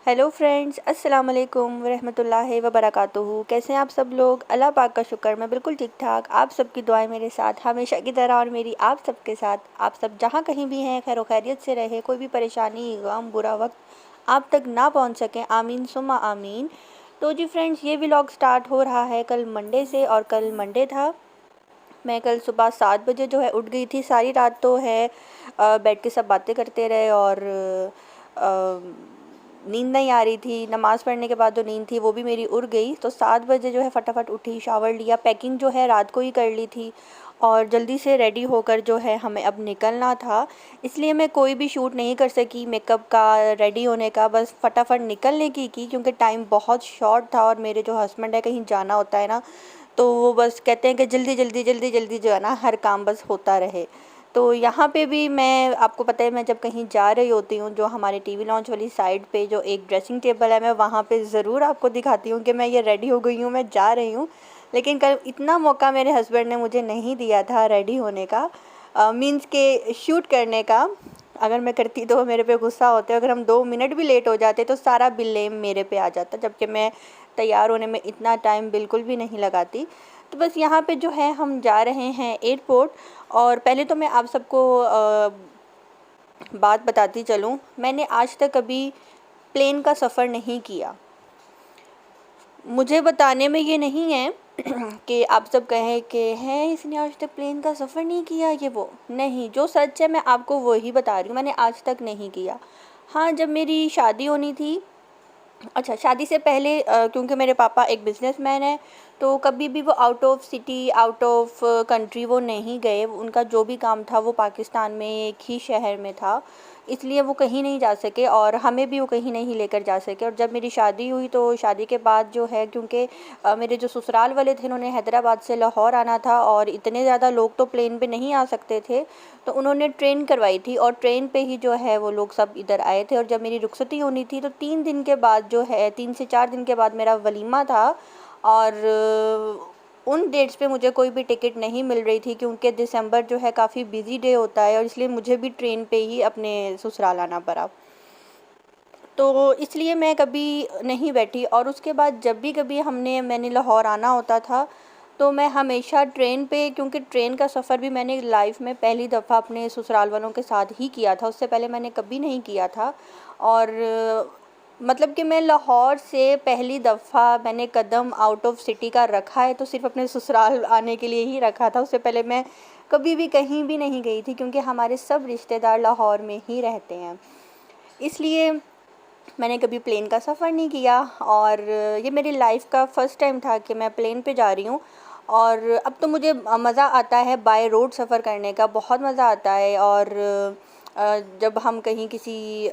Hello friends, अस्सलाम वालेकुम रहमतुल्लाहि व बरकातुहू। कैसे हैं आप सब लोग? अल्लाह पाक का शुक्र, मैं बिल्कुल ठीक ठाक। आप सबकी दुआएं मेरे साथ हमेशा की तरह और मेरी आप सबके साथ। आप सब जहां कहीं भी हैं खैर खैरियत से रहे, कोई भी परेशानी गम बुरा वक्त आप तक ना पहुंच सके, आमीन सुम्मा आमीन। तो जी फ्रेंड्स, ये व्लॉग स्टार्ट हो रहा है कल मंडे से, और कल मंडे था। मैं कल सुबह 7 बजे जो है उठ गई थी। सारी रात तो है बैठ के सब बातें करते रहे, और नींद नहीं आ रही थी। नमाज़ पढ़ने के बाद जो नींद थी वो भी मेरी उड़ गई। तो 7 बजे जो है फटाफट उठी, शावर लिया, पैकिंग जो है रात को ही कर ली थी, और जल्दी से रेडी होकर जो है हमें अब निकलना था। इसलिए मैं कोई भी शूट नहीं कर सकी मेकअप का, रेडी होने का, बस फटाफट निकलने की क्योंकि टाइम बहुत शॉर्ट था, और मेरे जो हस्बैंड है कहीं जाना होता है ना, तो वो बस कहते हैं कि जल्दी जल्दी जल्दी जल्दी जो है ना हर काम बस होता रहे। तो यहाँ पे भी मैं, आपको पता है, मैं जब कहीं जा रही होती हूँ, जो हमारे टीवी लॉन्च वाली साइड पे जो एक ड्रेसिंग टेबल है, मैं वहाँ पे ज़रूर आपको दिखाती हूँ कि मैं ये रेडी हो गई हूँ, मैं जा रही हूँ। लेकिन कल इतना मौका मेरे हस्बैंड ने मुझे नहीं दिया था रेडी होने का, मीन्स के शूट करने का। अगर मैं करती तो वो मेरे पे गुस्सा होते, अगर हम 2 मिनट भी लेट हो जाते तो सारा ब्लेम मेरे पे आ जाता, जबकि मैं तैयार होने में इतना टाइम बिल्कुल भी नहीं लगाती। तो बस यहाँ पे जो है हम जा रहे हैं एयरपोर्ट। और पहले तो मैं आप सबको बात बताती चलूँ, मैंने आज तक कभी प्लेन का सफ़र नहीं किया। मुझे बताने में ये नहीं है कि आप सब कहें कि हैं इसने आज तक प्लेन का सफ़र नहीं किया, ये वो नहीं, जो सच है मैं आपको वही बता रही हूँ, मैंने आज तक नहीं किया। हाँ, जब मेरी शादी होनी थी, अच्छा शादी से पहले, क्योंकि मेरे पापा एक बिज़नेसमैन है, तो कभी भी वो out of city, out of country वो नहीं गए। उनका जो भी काम था वो पाकिस्तान में एक ही शहर में था, इसलिए वो कहीं नहीं जा सके, और हमें भी वो कहीं नहीं लेकर जा सके। और जब मेरी शादी हुई तो शादी के बाद जो है, क्योंकि मेरे जो ससुराल वाले थे उन्होंने हैदराबाद से लाहौर आना था, और इतने ज़्यादा लोग तो प्लेन पे नहीं आ सकते थे, तो उन्होंने ट्रेन करवाई थी, और ट्रेन पे ही जो है वो लोग सब इधर आए थे। और जब मेरी रुखसती होनी थी तो 3 दिन के बाद जो है, 3 से 4 दिन के बाद मेरा वलीमा था, और उन डेट्स पे मुझे कोई भी टिकट नहीं मिल रही थी, क्योंकि दिसंबर जो है काफ़ी बिजी डे होता है, और इसलिए मुझे भी ट्रेन पे ही अपने ससुराल आना पड़ा। तो इसलिए मैं कभी नहीं बैठी। और उसके बाद जब भी कभी मैंने लाहौर आना होता था, तो मैं हमेशा ट्रेन पे, क्योंकि ट्रेन का सफ़र भी मैंने लाइफ में पहली दफ़ा अपने ससुराल वालों के साथ ही किया था, उससे पहले मैंने कभी नहीं किया था। और मतलब कि मैं लाहौर से पहली दफ़ा मैंने कदम आउट ऑफ सिटी का रखा है तो सिर्फ़ अपने ससुराल आने के लिए ही रखा था। उससे पहले मैं कभी भी कहीं भी नहीं गई थी, क्योंकि हमारे सब रिश्तेदार लाहौर में ही रहते हैं, इसलिए मैंने कभी प्लेन का सफ़र नहीं किया। और ये मेरी लाइफ का फ़र्स्ट टाइम था कि मैं प्लेन पे जा रही हूँ। और अब तो मुझे मज़ा आता है बाय रोड सफ़र करने का, बहुत मज़ा आता है। और जब हम कहीं किसी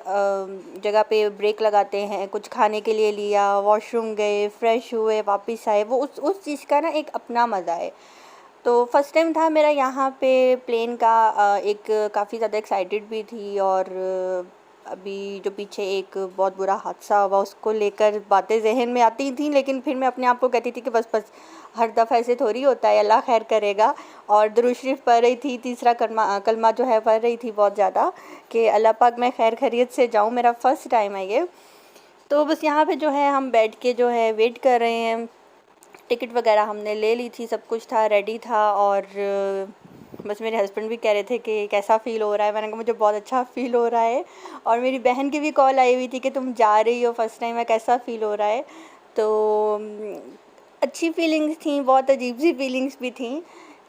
जगह पे ब्रेक लगाते हैं, कुछ खाने के लिए लिया, वॉशरूम गए, फ्रेश हुए, वापस आए, वो उस चीज़ का ना एक अपना मज़ा है। तो फर्स्ट टाइम था मेरा यहाँ पे प्लेन का, एक काफ़ी ज़्यादा एक्साइटेड भी थी। और अभी जो पीछे एक बहुत बुरा हादसा हुआ उसको लेकर बातें जहन में आती थी, लेकिन फिर मैं अपने आप को कहती थी कि बस बस, हर दफ़ा ऐसे थोड़ी होता है, अल्लाह खैर करेगा। और दुरूद शरीफ पढ़ रही थी, तीसरा कलमा कलमा जो है पढ़ रही थी बहुत ज़्यादा, कि अल्लाह पाक मैं खैर खैरियत से जाऊँ, मेरा फ़र्स्ट टाइम है ये। तो बस यहाँ पे जो है हम बैठ के जो है वेट कर रहे हैं। टिकट वगैरह हमने ले ली थी, सब कुछ था, रेडी था। और बस मेरे हस्बैंड भी कह रहे थे कि कैसा फ़ील हो रहा है, मैंने कहा मुझे बहुत अच्छा फ़ील हो रहा है। और मेरी बहन की भी कॉल आई हुई थी कि तुम जा रही हो फ़र्स्ट टाइम है, कैसा फ़ील हो रहा है। तो अच्छी फीलिंग्स थी, बहुत अजीब सी फीलिंग्स भी थी।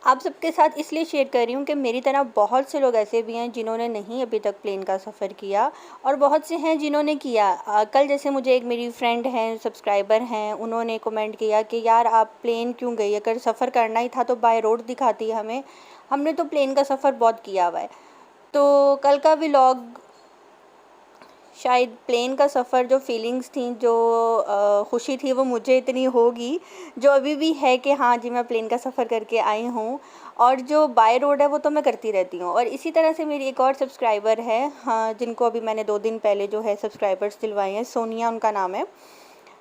आप सबके साथ इसलिए शेयर कर रही हूँ कि मेरी तरह बहुत से लोग ऐसे भी हैं जिन्होंने नहीं अभी तक प्लेन का सफ़र किया, और बहुत से हैं जिन्होंने किया। कल जैसे मुझे एक मेरी फ्रेंड हैं, सब्सक्राइबर हैं, उन्होंने कमेंट किया कि यार आप प्लेन क्यों गई, अगर सफ़र करना ही था तो बाय रोड दिखाती हमें, हमने तो प्लेन का सफ़र बहुत किया हुआ है। तो कल का व्लॉग शायद प्लेन का सफ़र, जो फीलिंग्स थी, जो खुशी थी, वो मुझे इतनी होगी जो अभी भी है कि हाँ जी मैं प्लेन का सफ़र करके आई हूँ। और जो बाय रोड है वो तो मैं करती रहती हूँ। और इसी तरह से मेरी एक और सब्सक्राइबर है, हाँ, जिनको अभी मैंने 2 दिन पहले जो है सब्सक्राइबर्स दिलवाए हैं, सोनिया उनका नाम है।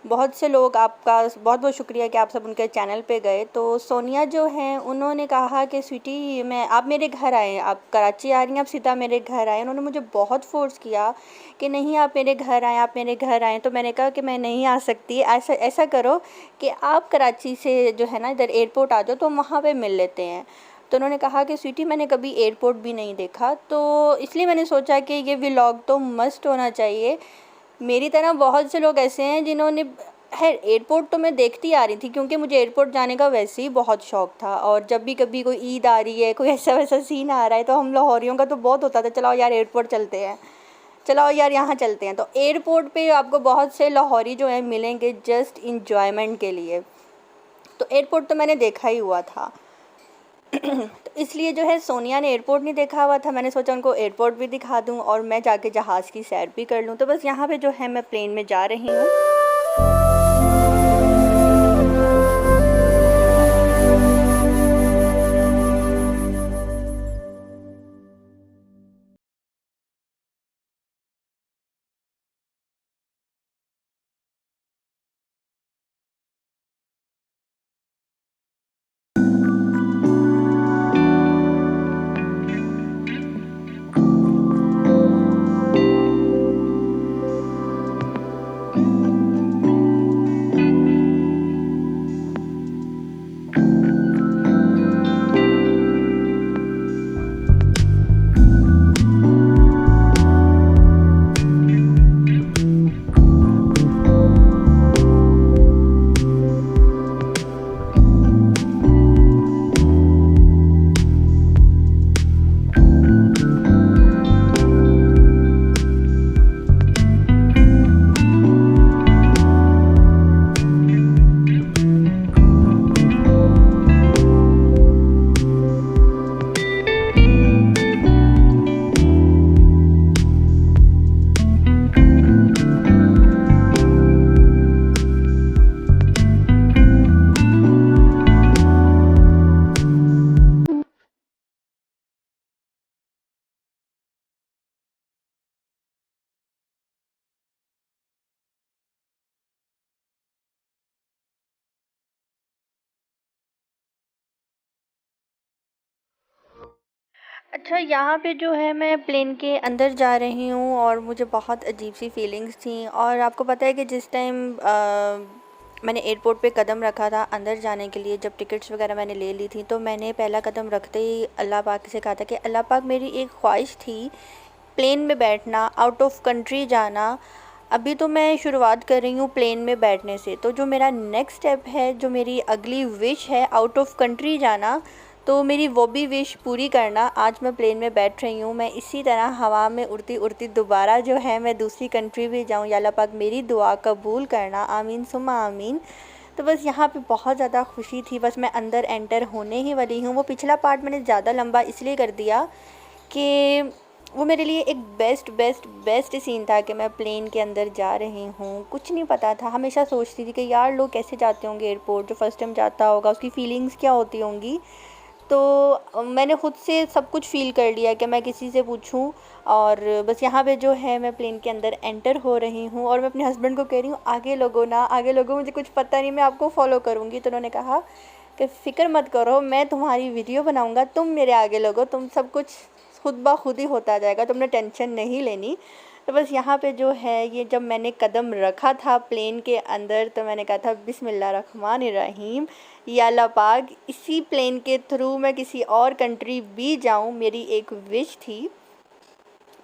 बहुत से लोग, आपका बहुत बहुत शुक्रिया कि आप सब उनके चैनल पे गए। तो सोनिया जो हैं उन्होंने कहा कि स्वीटी आप मेरे घर आएँ, आप कराची आ रही हैं, आप सीधा मेरे घर आएँ। उन्होंने मुझे बहुत फ़ोर्स किया कि नहीं आप मेरे घर आएँ, आप मेरे घर आएँ। तो मैंने कहा कि मैं नहीं आ सकती, ऐसा ऐसा करो कि आप कराची से जो है ना इधर एयरपोर्ट आ जाओ, तो हम वहाँ पे मिल लेते हैं। तो उन्होंने कहा कि स्वीटी मैंने कभी एयरपोर्ट भी नहीं देखा, तो इसलिए मैंने सोचा कि ये व्लॉग तो मस्ट होना चाहिए। मेरी तरह बहुत से लोग ऐसे हैं जिन्होंने, है एयरपोर्ट तो मैं देखती आ रही थी क्योंकि मुझे एयरपोर्ट जाने का वैसे ही बहुत शौक़ था। और जब भी कभी कोई ईद आ रही है, कोई ऐसा वैसा सीन आ रहा है, तो हम लाहौरियों का तो बहुत होता था, चलाओ यार एयरपोर्ट चलते हैं, चलाओ यार यहाँ चलते हैं। तो एयरपोर्ट पे आपको बहुत से लाहौरी जो है मिलेंगे जस्ट इंजॉयमेंट के लिए। तो एयरपोर्ट तो मैंने देखा ही हुआ था। तो इसलिए जो है सोनिया ने एयरपोर्ट नहीं देखा हुआ था, मैंने सोचा उनको एयरपोर्ट भी दिखा दूं और मैं जाके जहाज़ की सैर भी कर लूं। तो बस यहाँ पे जो है मैं प्लेन में जा रही हूँ। अच्छा, यहाँ पे जो है मैं प्लेन के अंदर जा रही हूँ और मुझे बहुत अजीब सी फीलिंग्स थी। और आपको पता है कि जिस टाइम मैंने एयरपोर्ट पे कदम रखा था अंदर जाने के लिए, जब टिकट्स वगैरह मैंने ले ली थी, तो मैंने पहला कदम रखते ही अल्लाह पाक से कहा था कि अल्लाह पाक मेरी एक ख्वाहिश थी प्लेन में बैठना, आउट ऑफ कंट्री जाना। अभी तो मैं शुरुआत कर रही हूँ प्लेन में बैठने से, तो जो मेरा नेक्स्ट स्टेप है, जो मेरी अगली विश है आउट ऑफ कंट्री जाना, तो मेरी वो भी विश पूरी करना। आज मैं प्लेन में बैठ रही हूँ, मैं इसी तरह हवा में उड़ती उड़ती दोबारा जो है मैं दूसरी कंट्री भी जाऊँ। या अल्लाह पाक मेरी दुआ कबूल करना, आमीन सुम्मा आमीन। तो बस यहाँ पे बहुत ज़्यादा खुशी थी, बस मैं अंदर एंटर होने ही वाली हूँ। वो पिछला पार्ट मैंने ज़्यादा लंबा इसलिए कर दिया कि वो मेरे लिए एक बेस्ट सीन था कि मैं प्लेन के अंदर जा रही हूँ। कुछ नहीं पता था, हमेशा सोचती थी कि यार लोग कैसे जाते होंगे एयरपोर्ट, जो फ़र्स्ट टाइम जाता होगा उसकी फ़ीलिंग्स क्या होती होंगी। तो मैंने ख़ुद से सब कुछ फ़ील कर लिया कि मैं किसी से पूछूं। और बस यहाँ पे जो है मैं प्लेन के अंदर एंटर हो रही हूँ और मैं अपने हस्बैंड को कह रही हूँ आगे लगो ना, आगे लगो, मुझे कुछ पता नहीं, मैं आपको फ़ॉलो करूँगी। तो उन्होंने कहा कि फ़िक्र मत करो, मैं तुम्हारी वीडियो बनाऊँगा, तुम मेरे आगे लगो, तुम सब कुछ खुद ब खुद ही होता जाएगा, तुमने टेंशन नहीं लेनी। तो बस यहाँ पे जो है ये जब मैंने कदम रखा था प्लेन के अंदर, तो मैंने कहा था बिस्मिल्लाहिर्रहमानिर्रहीम, या अल्लाह पाक इसी प्लेन के थ्रू मैं किसी और कंट्री भी जाऊँ, मेरी एक विश थी।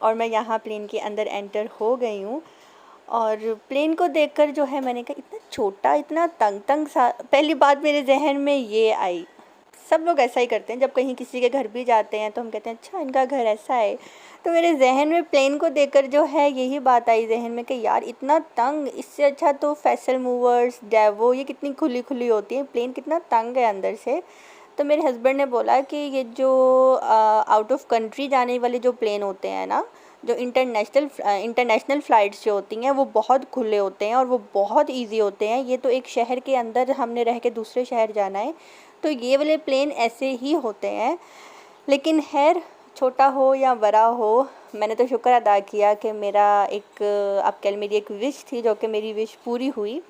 और मैं यहाँ प्लेन के अंदर एंटर हो गई हूँ। और प्लेन को देखकर जो है मैंने कहा इतना छोटा, इतना तंग सा, पहली बात मेरे जहन में ये आई। सब लोग ऐसा ही करते हैं, जब कहीं किसी के घर भी जाते हैं तो हम कहते हैं अच्छा इनका घर ऐसा है। तो मेरे जहन में प्लेन को देखकर जो है यही बात आई जहन में कि यार इतना तंग, इससे अच्छा तो फैसल मूवर्स, डेवो, ये कितनी खुली खुली होती है, प्लेन कितना तंग है अंदर से। तो मेरे हस्बैंड ने बोला कि ये जो आउट ऑफ कंट्री जाने वाले जो प्लेन होते हैं ना, जो इंटरनेशनल फ़्लाइट्स जो होती हैं वो बहुत खुले होते हैं और वो बहुत इजी होते हैं। ये तो एक शहर के अंदर हमने रह के दूसरे शहर जाना है, तो ये वाले प्लेन ऐसे ही होते हैं। लेकिन खैर, छोटा हो या बड़ा हो, मैंने तो शुक्र अदा किया कि मेरा एक, आप कह मेरी एक विश थी जो कि मेरी विश पूरी हुई।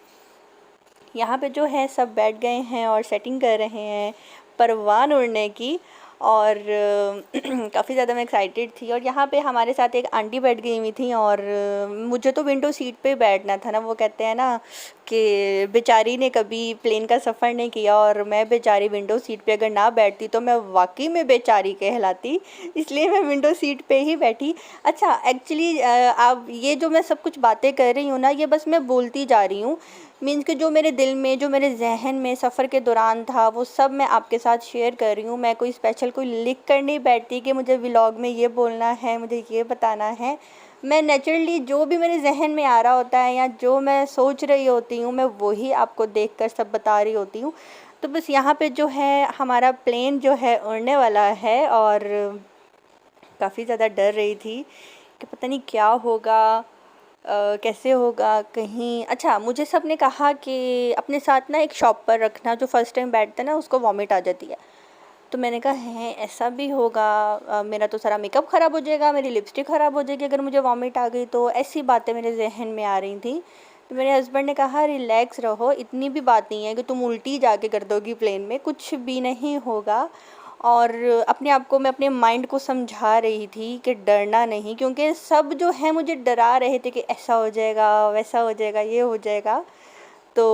यहाँ पे जो है सब बैठ गए हैं और सेटिंग कर रहे हैं परवान उड़ने की। और काफ़ी ज़्यादा मैं एक्साइटेड थी। और यहाँ पे हमारे साथ एक आंटी बैठ गई हुई थी और मुझे तो विंडो सीट पे बैठना था ना। वो कहते हैं ना कि बेचारी ने कभी प्लेन का सफ़र नहीं किया और मैं बेचारी विंडो सीट पे अगर ना बैठती तो मैं वाकई में बेचारी कहलाती, इसलिए मैं विंडो सीट पे ही बैठी। अच्छा, एक्चुअली आप ये जो मैं सब कुछ बातें कर रही हूँ ना, ये बस मैं बोलती जा रही हूँ। मीन्स कि जो मेरे दिल में, जो मेरे जहन में सफ़र के दौरान था, वो सब मैं आपके साथ शेयर कर रही हूँ। मैं कोई स्पेशल कोई लिख कर नहीं बैठती कि मुझे व्लॉग में ये बोलना है, मुझे ये बताना है। मैं नेचुरली जो भी मेरे जहन में आ रहा होता है या जो मैं सोच रही होती हूँ, मैं वही आपको देखकर सब बता रही होती हूँ। तो बस यहाँ पे जो है हमारा प्लेन जो है उड़ने वाला है और काफ़ी ज़्यादा डर रही थी कि पता नहीं क्या होगा, कैसे होगा कहीं। अच्छा, मुझे सब ने कहा कि अपने साथ ना एक शॉप पर रखना, जो फर्स्ट टाइम बैठता है ना उसको वॉमिट आ जाती है। तो मैंने कहा है ऐसा भी होगा, मेरा तो सारा मेकअप ख़राब हो जाएगा, मेरी लिपस्टिक ख़राब हो जाएगी अगर मुझे वॉमिट आ गई तो। ऐसी बातें मेरे जहन में आ रही थी। तो मेरे हस्बैंड ने कहा रिलैक्स रहो, इतनी भी बात नहीं है कि तुम उल्टी जाके कर दोगी प्लेन में, कुछ भी नहीं होगा। और अपने आप को, मैं अपने माइंड को समझा रही थी कि डरना नहीं, क्योंकि सब जो है मुझे डरा रहे थे कि ऐसा हो जाएगा, वैसा हो जाएगा, ये हो जाएगा। तो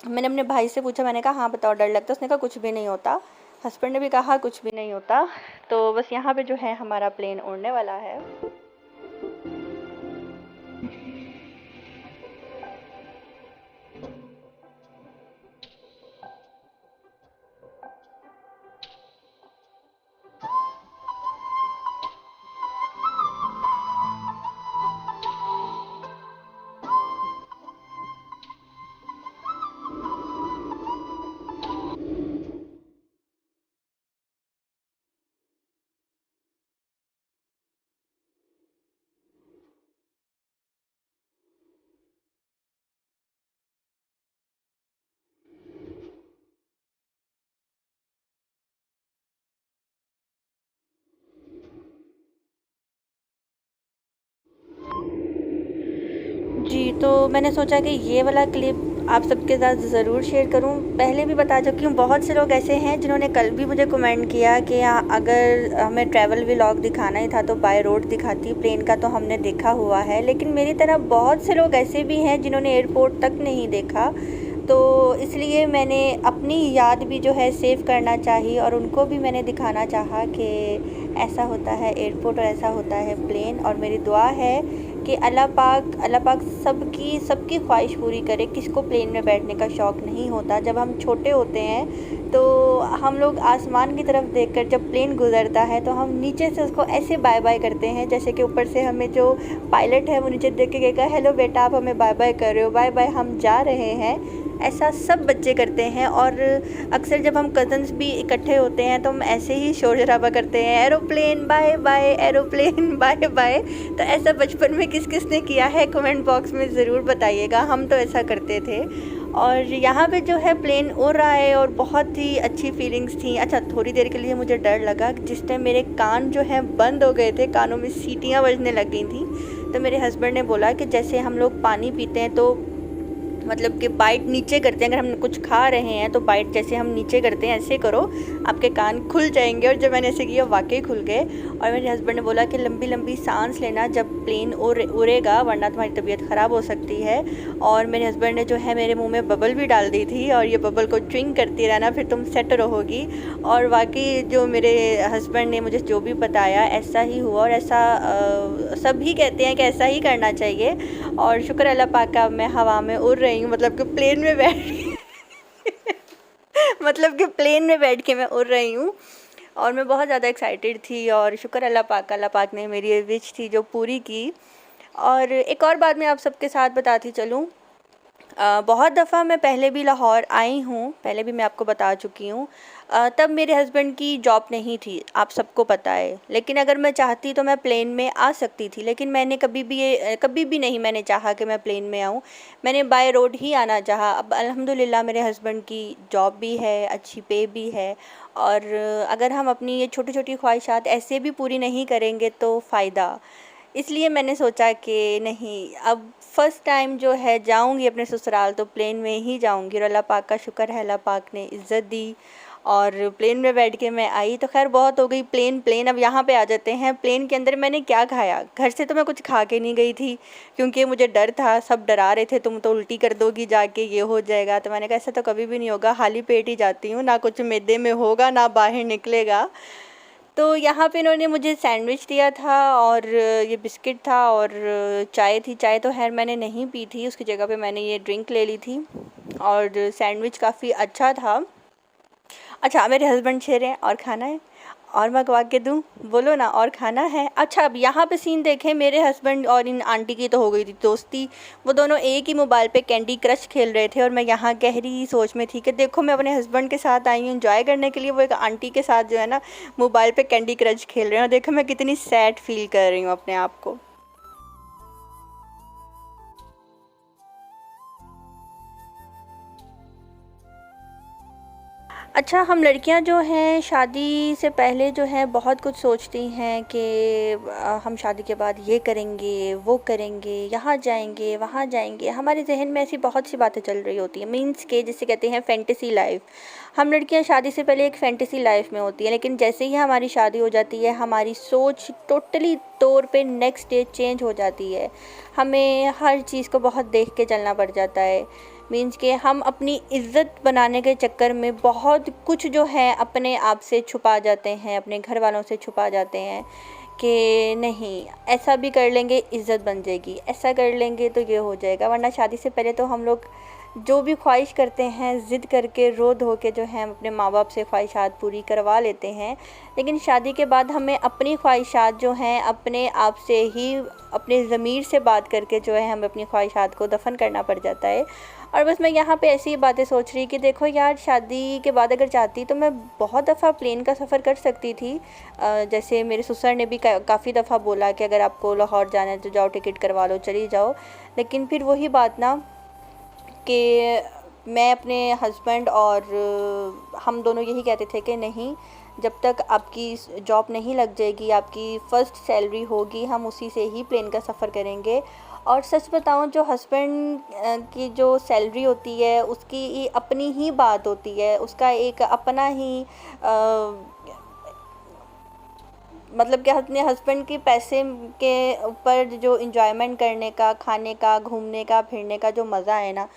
मैंने अपने भाई से पूछा, मैंने कहा हाँ बताओ डर लगता है? उसने कहा कुछ भी नहीं होता। हस्बैंड ने भी कहा कुछ भी नहीं होता। तो बस यहाँ पे जो है हमारा प्लेन उड़ने वाला है। जी, तो मैंने सोचा कि ये वाला क्लिप आप सबके साथ ज़रूर शेयर करूं। पहले भी बता चुकी हूँ, बहुत से लोग ऐसे हैं जिन्होंने कल भी मुझे कमेंट किया कि अगर हमें ट्रैवल व्लॉग दिखाना ही था तो बाय रोड दिखाती, प्लेन का तो हमने देखा हुआ है। लेकिन मेरी तरह बहुत से लोग ऐसे भी हैं जिन्होंने एयरपोर्ट तक नहीं देखा। तो इसलिए मैंने अपनी याद भी जो है सेव करना चाहिए और उनको भी मैंने दिखाना चाहा कि ऐसा होता है एयरपोर्ट और ऐसा होता है प्लेन। और मेरी दुआ है कि अल्लाह पाक सबकी ख्वाहिश पूरी करे। किसको प्लेन में बैठने का शौक़ नहीं होता। जब हम छोटे होते हैं तो हम लोग आसमान की तरफ देखकर, जब प्लेन गुज़रता है तो हम नीचे से उसको ऐसे बाय बाय करते हैं जैसे कि ऊपर से हमें जो पायलट है वो नीचे देख के कहेगा हेलो बेटा आप हमें बाय बाय कर रहे हो, बाय बाय हम जा रहे हैं। ऐसा सब बच्चे करते हैं। और अक्सर जब हम कज़न्स भी इकट्ठे होते हैं तो हम ऐसे ही शोर शराबा करते हैं, aeroplane bye bye, aeroplane bye bye. तो ऐसा बचपन में किस किस ने किया है कमेंट बॉक्स में ज़रूर बताइएगा। हम तो ऐसा करते थे। और यहाँ पे जो है प्लेन उड़ रहा है और बहुत ही अच्छी फीलिंग्स थी। अच्छा, थोड़ी देर के लिए मुझे डर लगा, जिस टाइम मेरे कान जो हैं बंद हो गए थे, कानों में सीटियाँ बजने लग गई थी। तो मेरे हस्बैंड ने बोला कि जैसे हम लोग पानी पीते हैं तो मतलब कि बाइट नीचे करते हैं, अगर हम कुछ खा रहे हैं तो बाइट जैसे हम नीचे करते हैं ऐसे करो, आपके कान खुल जाएंगे। और जब मैंने ऐसे किया वाकई खुल गए। और मेरे हस्बैंड ने बोला कि लंबी लंबी सांस लेना जब प्लेन उड़ेगा, वरना तुम्हारी तबीयत ख़राब हो सकती है। और मेरे हस्बैंड ने जो है मेरे मुंह में बबल भी डाल दी थी और ये बबल को च्विंग करती रहना, फिर तुम सेट रहोगी। और वाकई जो मेरे हस्बैंड ने मुझे जो भी बताया ऐसा ही हुआ। और ऐसा सभी कहते हैं कि ऐसा ही करना चाहिए। और शुक्र अल्लाह पाक का, मैं हवा में उड़ रही हूँ, मतलब कि प्लेन में बैठ मतलब कि प्लेन में बैठ के मैं उड़ रही हूँ। और मैं बहुत ज़्यादा एक्साइटेड थी और शुक्र अल्लाह पाक ने मेरी ये विश थी जो पूरी की। और एक और बात मैं आप सबके साथ बताती चलूँ, बहुत दफ़ा मैं पहले भी लाहौर आई हूँ, पहले भी मैं आपको बता चुकी हूँ। तब मेरे हस्बैंड की जॉब नहीं थी, आप सबको पता है। लेकिन अगर मैं चाहती तो मैं प्लेन में आ सकती थी, लेकिन मैंने कभी भी नहीं मैंने चाहा कि मैं प्लेन में आऊँ। मैंने बाय रोड ही आना चाहा। अब अल्हम्दुलिल्लाह मेरे हस्बैंड की जॉब भी है, अच्छी पे भी है। और अगर हम अपनी ये छोटी छोटी ख्वाहिशात ऐसे भी पूरी नहीं करेंगे तो फ़ायदा इसलिए मैंने सोचा कि नहीं, अब फ़र्स्ट टाइम जो है जाऊंगी अपने ससुराल तो प्लेन में ही जाऊंगी, और अल्लाह पाक का शुक्र है, अल्लाह पाक ने इज़्ज़त दी और प्लेन में बैठ के मैं आई। तो खैर बहुत हो गई प्लेन प्लेन, अब यहाँ पे आ जाते हैं। प्लेन के अंदर मैंने क्या खाया, घर से तो मैं कुछ खा के नहीं गई थी क्योंकि मुझे डर था, सब डरा रहे थे तुम तो उल्टी कर दोगी जाके, ये हो जाएगा। तो मैंने कहा ऐसा तो कभी भी नहीं होगा, खाली पेट ही जाती हूँ, ना कुछ मैदे में होगा ना बाहर निकलेगा। तो यहाँ पे इन्होंने मुझे सैंडविच दिया था और ये बिस्किट था और चाय थी। चाय तो खैर मैंने नहीं पी थी, उसकी जगह पे मैंने ये ड्रिंक ले ली थी और सैंडविच काफ़ी अच्छा था। अच्छा मेरे हस्बैंड छह रहे हैं, और खाना है और मंगवा के दूँ, बोलो ना और खाना है। अच्छा अब यहाँ पे सीन देखें, मेरे हस्बैंड और इन आंटी की तो हो गई थी दोस्ती, वो दोनों एक ही मोबाइल पे कैंडी क्रश खेल रहे थे और मैं यहाँ गहरी सोच में थी कि देखो मैं अपने हस्बैंड के साथ आई हूँ एंजॉय करने के लिए, वो एक आंटी के साथ जो है ना मोबाइल पे कैंडी क्रश खेल रहे हैं, और देखो मैं कितनी सैड फील कर रही हूँ अपने आप को। अच्छा हम लड़कियां जो हैं शादी से पहले जो है बहुत कुछ सोचती हैं कि हम शादी के बाद ये करेंगे, वो करेंगे, यहाँ जाएंगे, वहाँ जाएंगे। हमारे जहन में ऐसी बहुत सी बातें चल रही होती हैं, मीन्स के जिसे कहते हैं फैंटेसी लाइफ। हम लड़कियां शादी से पहले एक फैंटेसी लाइफ में होती हैं, लेकिन जैसे ही हमारी शादी हो जाती है हमारी सोच टोटली तौर पे नेक्स्ट डे चेंज हो जाती है। हमें हर चीज़ को बहुत देख के चलना पड़ जाता है। मीन्स कि हम अपनी इज़्ज़त बनाने के चक्कर में बहुत कुछ जो है अपने आप से छुपा जाते हैं, अपने घर वालों से छुपा जाते हैं कि नहीं ऐसा भी कर लेंगे इज़्ज़त बन जाएगी, ऐसा कर लेंगे तो ये हो जाएगा। वरना शादी से पहले तो हम लोग जो भी ख्वाहिश करते हैं ज़िद करके रो धो के जो है अपने माँ बाप से ख्वाहिशात पूरी करवा लेते हैं, लेकिन शादी के बाद हमें अपनी ख्वाहिशात जो हैं अपने आप से ही अपने ज़मीर से बात करके जो है हमें अपनी ख्वाहिशात को दफ़न करना पड़ जाता है। और बस मैं यहाँ पे ऐसी ही बातें सोच रही कि देखो यार शादी के बाद अगर चाहती तो मैं बहुत दफ़ा प्लेन का सफ़र कर सकती थी। जैसे मेरे ससुर ने भी काफ़ी दफ़ा बोला कि अगर आपको लाहौर जाना है तो जाओ टिकट करवा लो चली जाओ, लेकिन फिर वही बात ना कि मैं अपने हस्बैंड और हम दोनों यही कहते थे कि नहीं, जब तक आपकी जॉब नहीं लग जाएगी, आपकी फ़र्स्ट सैलरी होगी, हम उसी से ही प्लेन का सफ़र करेंगे। और सच बताऊं जो हस्बैंड की जो सैलरी होती है उसकी अपनी ही बात होती है, उसका एक अपना ही मतलब कि अपने हस्बैंड के पैसे के ऊपर जो इंजॉयमेंट करने का, खाने का, घूमने का, फिरने का जो मज़ा है ना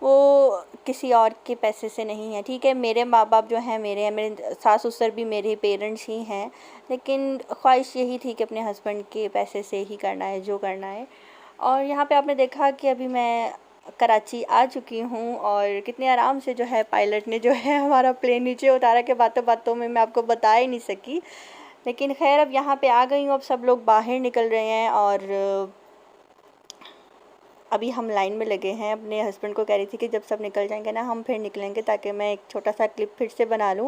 वो किसी और के पैसे से नहीं है। ठीक है मेरे माँ बाप जो हैं मेरे हैं, मेरे सास ससुर भी मेरे पेरेंट्स ही हैं, लेकिन ख्वाहिश यही थी कि अपने हस्बैंड के पैसे से ही करना है जो करना है। और यहाँ पे आपने देखा कि अभी मैं कराची आ चुकी हूँ और कितने आराम से जो है पायलट ने जो है हमारा प्लेन नीचे उतारा के बातों बातों में मैं आपको बता ही नहीं सकी। लेकिन खैर अब यहाँ पे आ गई हूँ, अब सब लोग बाहर निकल रहे हैं और अभी हम लाइन में लगे हैं। अपने हस्बैंड को कह रही थी कि जब सब निकल जाएंगे ना हम फिर निकलेंगे ताकि मैं एक छोटा सा क्लिप फिर से बना लूँ,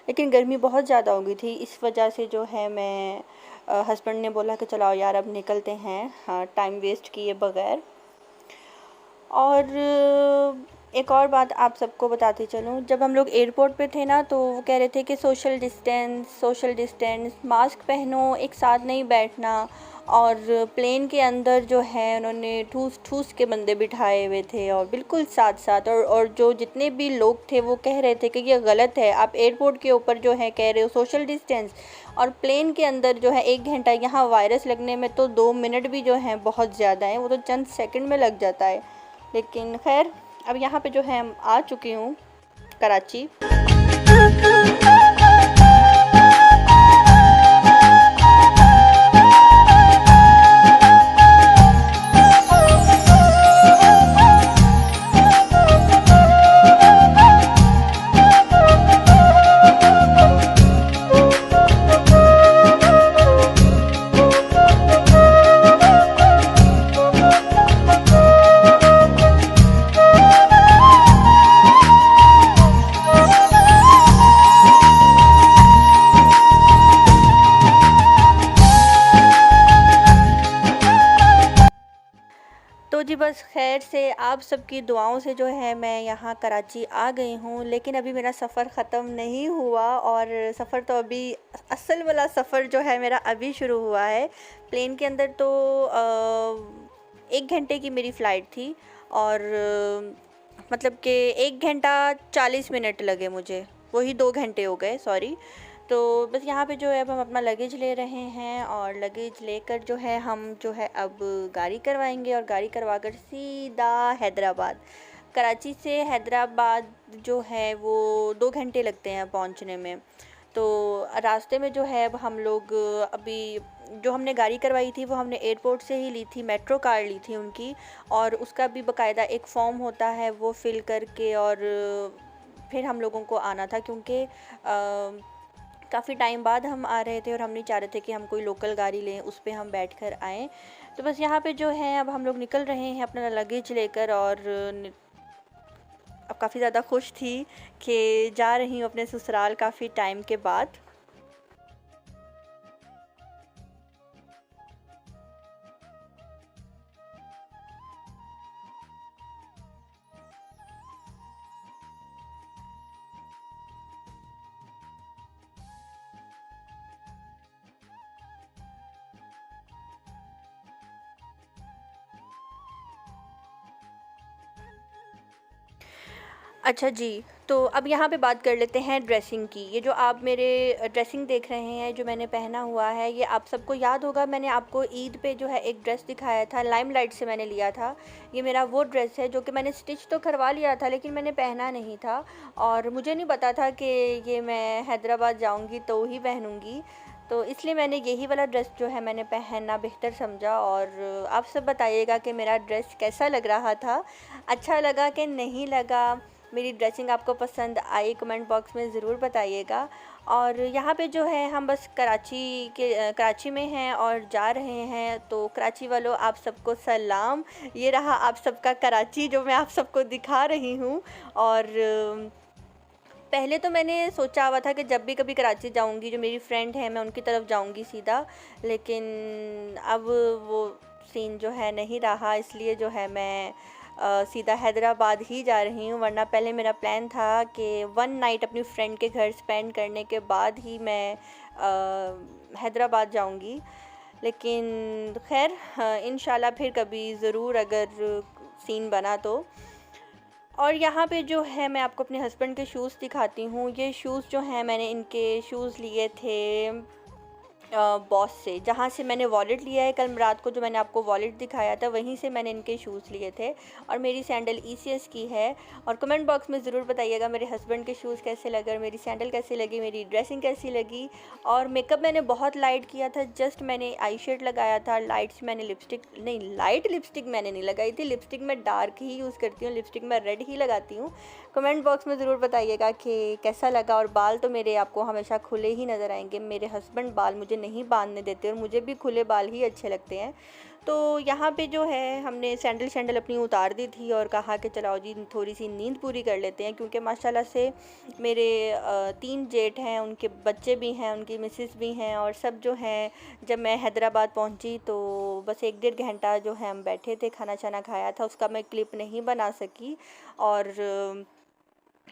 लेकिन गर्मी बहुत ज़्यादा हो गई थी, इस वजह से जो है मैं हस्बैंड ने बोला कि चलाओ यार अब निकलते हैं, हाँ टाइम वेस्ट किए बगैर। और एक और बात आप सबको बताती चलूँ, जब हम लोग एयरपोर्ट पे थे ना तो वो कह रहे थे कि सोशल डिस्टेंस, मास्क पहनो, एक साथ नहीं बैठना। और प्लेन के अंदर जो है उन्होंने ठूस ठूस के बंदे बिठाए हुए थे और बिल्कुल साथ साथ, और जो जितने भी लोग थे वो कह रहे थे कि ये गलत है, आप एयरपोर्ट के ऊपर जो है कह रहे हो सोशल डिस्टेंस और प्लेन के अंदर जो है 1 घंटा, यहाँ वायरस लगने में तो 2 मिनट भी जो हैं बहुत ज़्यादा हैं, वो तो चंद सेकंड में लग जाता है। लेकिन खैर अब यहाँ पे जो है आ चुकी हूँ कराची। तो जी बस खैर से आप सबकी दुआओं से जो है मैं यहाँ कराची आ गई हूँ, लेकिन अभी मेरा सफ़र ख़त्म नहीं हुआ और सफ़र तो अभी असल वाला सफ़र जो है मेरा अभी शुरू हुआ है। प्लेन के अंदर तो 1 घंटे की मेरी फ़्लाइट थी और मतलब कि 1 घंटा 40 मिनट लगे मुझे, वही 2 घंटे हो गए, सॉरी। तो बस यहाँ पे जो है अब हम अपना लगेज ले रहे हैं और लगेज लेकर जो है हम जो है अब गाड़ी करवाएंगे और गाड़ी करवा कर सीधा हैदराबाद। कराची से हैदराबाद जो है वो 2 घंटे लगते हैं पहुँचने में। तो रास्ते में जो है अब हम लोग अभी जो हमने गाड़ी करवाई थी वो हमने एयरपोर्ट से ही ली थी, मेट्रो कार ली थी उनकी, और उसका भी बाकायदा एक फ़ॉर्म होता है वो फ़िल करके और फिर हम लोगों को आना था, क्योंकि काफ़ी टाइम बाद हम आ रहे थे और हम नहीं चाह रहे थे कि हम कोई लोकल गाड़ी लें, उस पे हम बैठ कर आएँ। तो बस यहाँ पे जो है अब हम लोग निकल रहे हैं अपना लगेज लेकर और अब काफ़ी ज़्यादा खुश थी कि जा रही हूँ अपने ससुराल काफ़ी टाइम के बाद। अच्छा जी, तो अब यहाँ पे बात कर लेते हैं ड्रेसिंग की। ये जो आप मेरे ड्रेसिंग देख रहे हैं, जो मैंने पहना हुआ है, ये आप सबको याद होगा मैंने आपको ईद पे जो है एक ड्रेस दिखाया था, लाइमलाइट से मैंने लिया था। ये मेरा वो ड्रेस है जो कि मैंने स्टिच तो करवा लिया था लेकिन मैंने पहना नहीं था और मुझे नहीं पता था कि ये मैं हैदराबाद जाऊँगी तो ही पहनूँगी। तो इसलिए मैंने यही वाला ड्रेस जो है मैंने पहनना बेहतर समझा और आप सब बताइएगा कि मेरा ड्रेस कैसा लग रहा था, अच्छा लगा कि नहीं लगा, मेरी ड्रेसिंग आपको पसंद आई, कमेंट बॉक्स में ज़रूर बताइएगा। और यहाँ पे जो है हम बस कराची में हैं और जा रहे हैं, तो कराची वालों आप सबको सलाम। ये रहा आप सबका कराची जो मैं आप सबको दिखा रही हूँ। और पहले तो मैंने सोचा हुआ था कि जब भी कभी कराची जाऊंगी, जो मेरी फ्रेंड है मैं उनकी तरफ जाऊंगी सीधा, लेकिन अब वो सीन जो है नहीं रहा, इसलिए जो है मैं सीधा हैदराबाद ही जा रही हूँ। वरना पहले मेरा प्लान था कि 1 नाइट अपनी फ्रेंड के घर स्पेंड करने के बाद ही मैं हैदराबाद जाऊंगी, लेकिन खैर इंशाल्लाह फिर कभी ज़रूर अगर सीन बना तो। और यहाँ पे जो है मैं आपको अपने हस्बैंड के शूज़ दिखाती हूँ। ये शूज़ जो हैं मैंने इनके शूज़ लिए थे बॉस से, जहाँ से मैंने वॉलेट लिया है कल रात को, जो मैंने आपको वॉलेट दिखाया था वहीं से मैंने इनके शूज़ लिए थे। और मेरी सैंडल ईसीएस की है। और कमेंट बॉक्स में ज़रूर बताइएगा मेरे हस्बैंड के शूज़ कैसे लगे और मेरी सैंडल कैसी लगी, मेरी ड्रेसिंग कैसी लगी। और मेकअप मैंने बहुत लाइट किया था, जस्ट मैंने आई शेड लगाया था, लाइट्स मैंने लिपस्टिक नहीं, लाइट लिपस्टिक मैंने नहीं लगाई थी। लिपस्टिक मैं डार्क ही यूज़ करती हूँ, लिपस्टिक मैं रेड ही लगाती हूँ। कमेंट बॉक्स में ज़रूर बताइएगा कि कैसा लगा। और बाल तो मेरे आपको हमेशा खुले ही नज़र आएंगे, मेरे हस्बैंड बाल मुझे नहीं बांधने देते और मुझे भी खुले बाल ही अच्छे लगते हैं। तो यहाँ पे जो है हमने सैंडल अपनी उतार दी थी और कहा कि चलो जी थोड़ी सी नींद पूरी कर लेते हैं, क्योंकि माशाल्लाह से मेरे 3 जेठ हैं, उनके बच्चे भी हैं, उनकी मिसेस भी हैं और सब जो हैं। जब मैं हैदराबाद पहुँची तो बस 1 डेढ़ घंटा जो है हम बैठे थे, खाना छाना खाया था, उसका मैं क्लिप नहीं बना सकी। और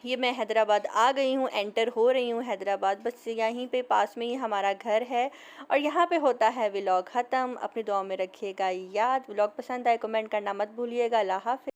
ये मैं हैदराबाद आ गई हूँ, एंटर हो रही हूँ हैदराबाद, बस यहीं पे पास में ही हमारा घर है। और यहाँ पे होता है व्लॉग ख़त्म। अपनी दुआ में रखिएगा याद। व्लॉग पसंद आए कमेंट करना मत भूलिएगा। अल्लाह हाफ़िज़।